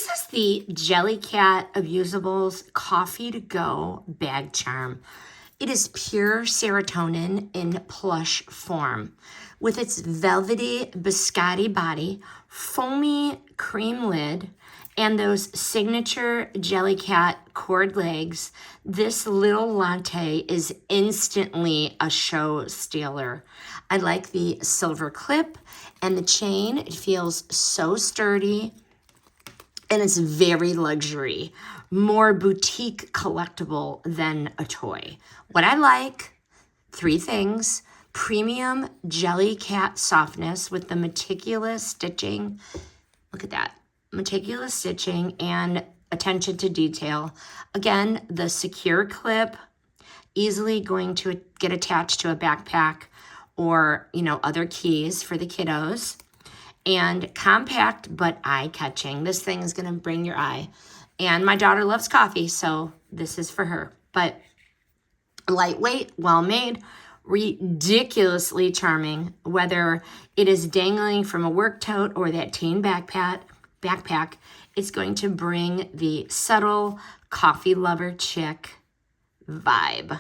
This is the Jellycat Amuseables Coffee to Go Bag Charm. It is pure serotonin in plush form. With its velvety biscotti body, foamy cream lid, and those signature Jellycat cord legs, this little latte is instantly a show stealer. I like the silver clip and the chain. It feels so sturdy. And it's very luxury, more boutique collectible than a toy. What I like, 3 things: premium Jellycat softness with the meticulous stitching. Look at that, meticulous stitching and attention to detail. Again, the secure clip, easily going to get attached to a backpack or, other keys for the kiddos. And compact but eye-catching. This thing is going to bring your eye. And my daughter loves coffee, so this is for her. But lightweight, well-made, ridiculously charming, whether it is dangling from a work tote or that teen backpack, it's going to bring the subtle coffee lover chick vibe.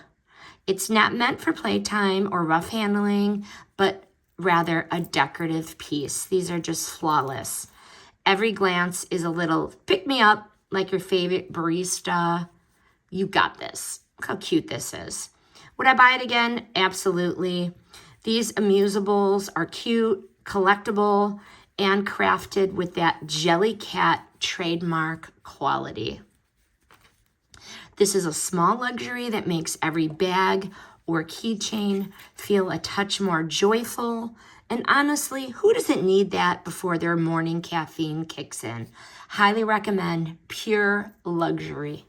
It's not meant for playtime or rough handling, but rather a decorative piece. These are just flawless. Every glance is a little pick-me-up, like your favorite barista. You got this. Look how cute this is. Would I buy it again? Absolutely. These Amuseables are cute, collectible, and crafted with that Jellycat trademark quality. This is a small luxury that makes every bag or keychain feel a touch more joyful. And honestly, who doesn't need that before their morning caffeine kicks in? Highly recommend. Pure luxury.